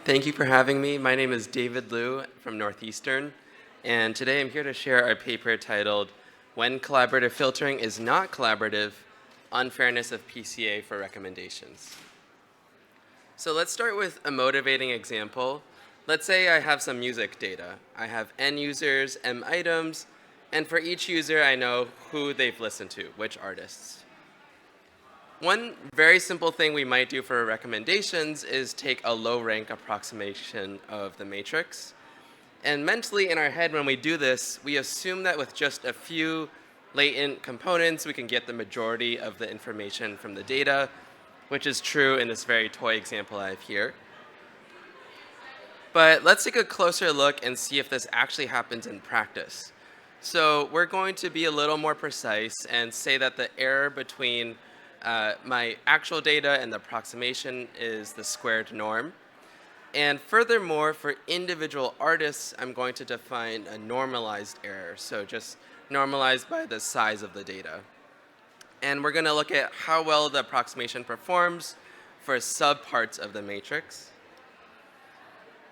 Thank you for having me. My name is David Liu from Northeastern, and today I'm here to share our paper titled When Collaborative Filtering is Not Collaborative, Unfairness of PCA for Recommendations. So let's start with a motivating example. Let's say I have some music data. I have N users, M items, and for each user I know who they've listened to, which artists. One very simple thing we might do for recommendations is take a low-rank approximation of the matrix. And mentally in our head when we do this, we assume that with just a few latent components, we can get the majority of the information from the data, which is true in this very toy example I have here. But let's take a closer look and see if this actually happens in practice. So we're going to be a little more precise and say that the error between my actual data and the approximation is the squared norm. And furthermore, for individual artists, I'm going to define a normalized error, so just normalized by the size of the data. And we're going to look at how well the approximation performs for subparts of the matrix.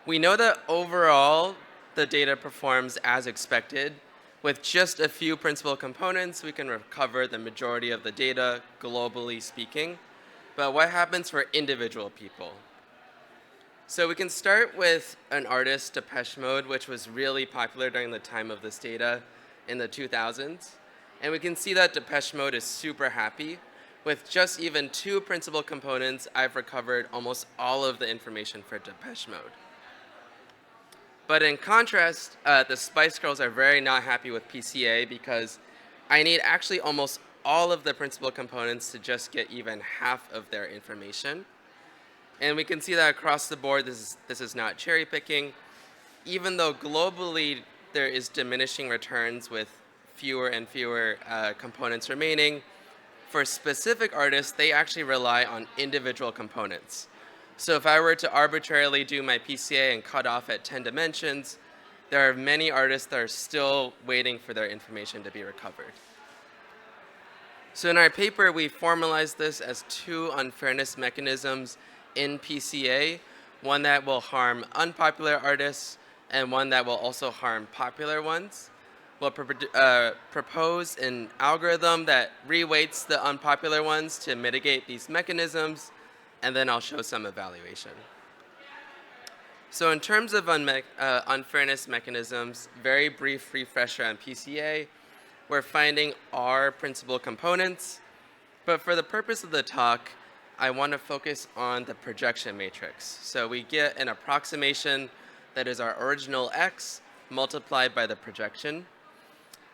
We know that overall, the data performs as expected. With just a few principal components, we can recover the majority of the data, globally speaking. But what happens for individual people? So we can start with an artist, Depeche Mode, which was really popular during the time of this data in the 2000s. And we can see that Depeche Mode is super happy. With just even two principal components, I've recovered almost all of the information for Depeche Mode. But in contrast, the Spice Girls are very not happy with PCA because I need actually almost all of the principal components to just get even half of their information. And we can see that across the board, this is not cherry picking. Even though globally there is diminishing returns with fewer and fewer components remaining, for specific artists, they actually rely on individual components. So if I were to arbitrarily do my PCA and cut off at 10 dimensions, there are many artists that are still waiting for their information to be recovered. So in our paper, we formalized this as two unfairness mechanisms in PCA, one that will harm unpopular artists and one that will also harm popular ones. We'll propose an algorithm that reweights the unpopular ones to mitigate these mechanisms, and then I'll show some evaluation. So in terms of unfairness mechanisms, very brief refresher on PCA, we're finding R principal components, but for the purpose of the talk, I want to focus on the projection matrix. So we get an approximation that is our original X multiplied by the projection.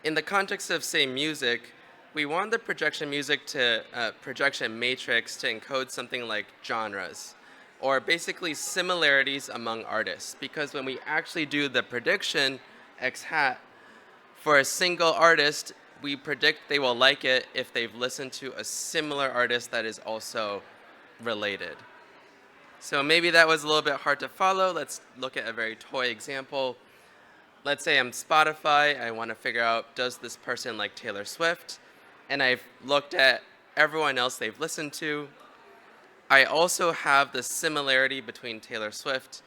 In the context of, say, music, we want the projection matrix to encode something like genres, or basically similarities among artists. Because when we actually do the prediction, X hat, for a single artist, we predict they will like it if they've listened to a similar artist that is also related. So maybe that was a little bit hard to follow. Let's look at a very toy example. Let's say I'm Spotify. I want to figure out, does this person like Taylor Swift? And I've looked at everyone else they've listened to. I also have the similarity between Taylor Swift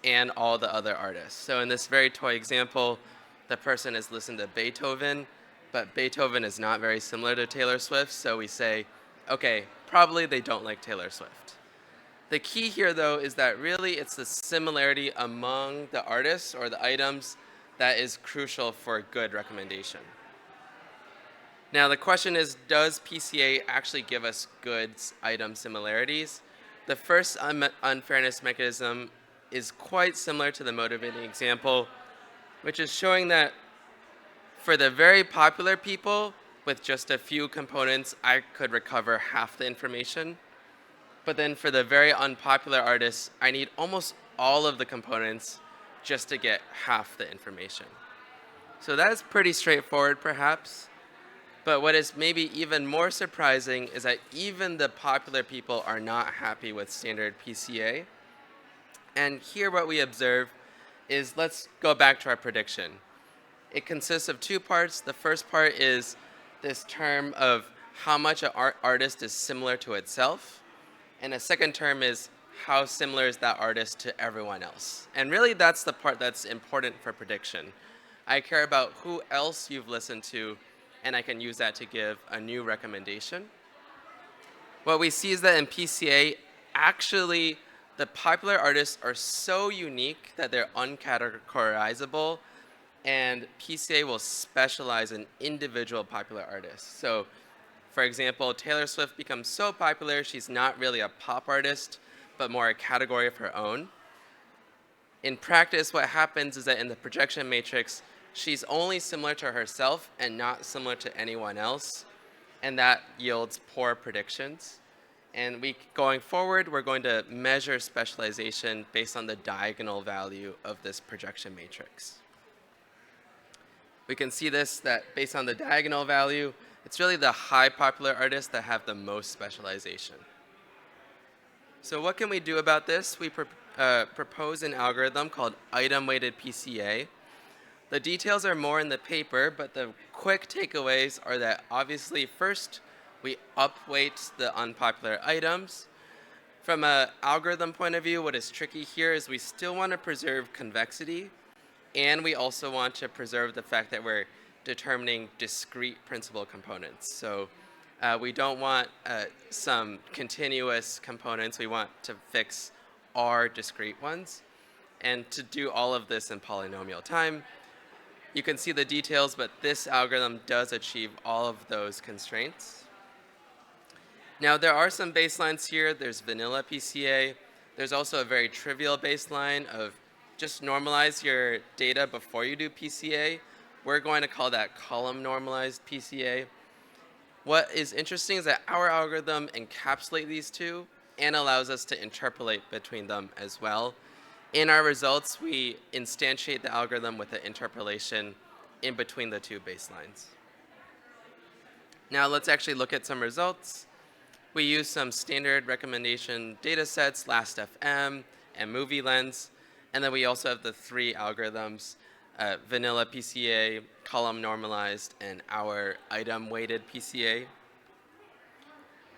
and all the other artists. So in this very toy example, the person has listened to Beethoven, but Beethoven is not very similar to Taylor Swift, so we say, okay, probably they don't like Taylor Swift. The key here, though, is that really it's the similarity among the artists or the items that is crucial for a good recommendation. Now the question is, does PCA actually give us good item similarities? The first unfairness mechanism is quite similar to the motivating example, which is showing that for the very popular people, with just a few components, I could recover half the information. But then for the very unpopular artists, I need almost all of the components just to get half the information. So that is pretty straightforward, perhaps. But what is maybe even more surprising is that even the popular people are not happy with standard PCA. And here what we observe is, let's go back to our prediction. It consists of two parts. The first part is this term of how much an artist is similar to itself. And a second term is how similar is that artist to everyone else. And really, that's the part that's important for prediction. I care about who else you've listened to, and I can use that to give a new recommendation. What we see is that in PCA, actually, the popular artists are so unique that they're uncategorizable, and PCA will specialize in individual popular artists. So, for example, Taylor Swift becomes so popular, she's not really a pop artist, but more a category of her own. In practice, what happens is that in the projection matrix, she's only similar to herself and not similar to anyone else, and that yields poor predictions. And going forward, we're going to measure specialization based on the diagonal value of this projection matrix. We can see this, that based on the diagonal value, it's really the high popular artists that have the most specialization. So what can we do about this? We propose an algorithm called item-weighted PCA. The details are more in the paper, but the quick takeaways are that obviously first, we upweight the unpopular items. From an algorithm point of view, what is tricky here is we still want to preserve convexity, and we also want to preserve the fact that we're determining discrete principal components. So we don't want some continuous components. We want to fix our discrete ones. And to do all of this in polynomial time, you can see the details, but this algorithm does achieve all of those constraints. Now, there are some baselines here. There's vanilla PCA. There's also a very trivial baseline of just normalize your data before you do PCA. We're going to call that column normalized PCA. What is interesting is that our algorithm encapsulates these two and allows us to interpolate between them as well. In our results, we instantiate the algorithm with an interpolation in between the two baselines. Now let's actually look at some results. We use some standard recommendation data sets, Last.fm and Movie Lens, and then we also have the three algorithms, vanilla PCA, column normalized, and our item-weighted PCA.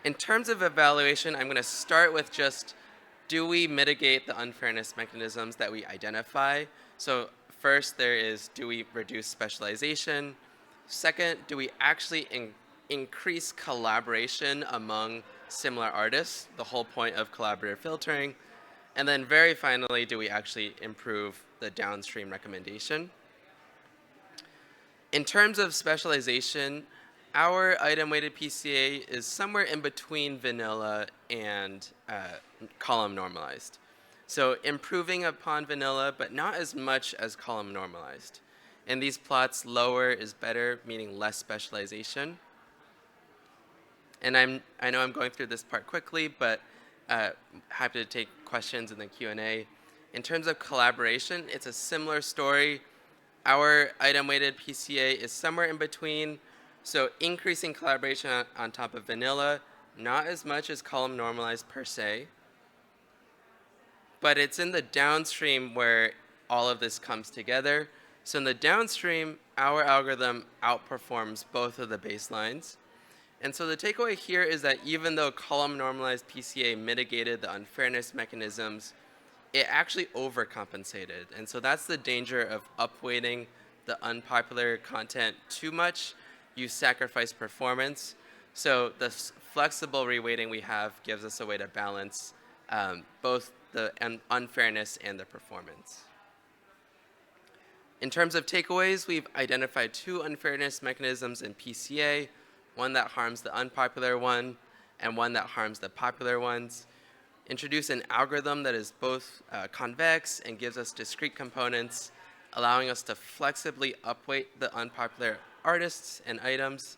In terms of evaluation, I'm going to start with just, do we mitigate the unfairness mechanisms that we identify? So first there is, do we reduce specialization? Second, do we actually increase collaboration among similar artists, the whole point of collaborative filtering? And then very finally, do we actually improve the downstream recommendation? In terms of specialization, our item-weighted PCA is somewhere in between vanilla and column normalized. So improving upon vanilla, but not as much as column normalized. In these plots, lower is better, meaning less specialization. And I know I'm going through this part quickly, but happy to take questions in the Q&A. In terms of collaboration, it's a similar story. Our item-weighted PCA is somewhere in between. So increasing collaboration on top of vanilla, not as much as column normalized per se. But it's in the downstream where all of this comes together. So in the downstream, our algorithm outperforms both of the baselines. And so the takeaway here is that even though column normalized PCA mitigated the unfairness mechanisms, it actually overcompensated. And so that's the danger of upweighting the unpopular content too much. You sacrifice performance. So the flexible reweighting we have gives us a way to balance both the unfairness and the performance. In terms of takeaways, we've identified two unfairness mechanisms in PCA, one that harms the unpopular one and one that harms the popular ones. Introduce an algorithm that is both convex and gives us discrete components, allowing us to flexibly upweight the unpopular artists and items.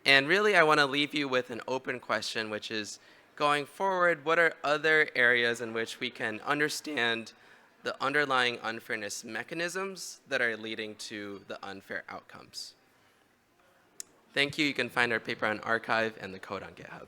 And really, I want to leave you with an open question, which is, going forward, what are other areas in which we can understand the underlying unfairness mechanisms that are leading to the unfair outcomes? Thank you. You can find our paper on arXiv and the code on GitHub.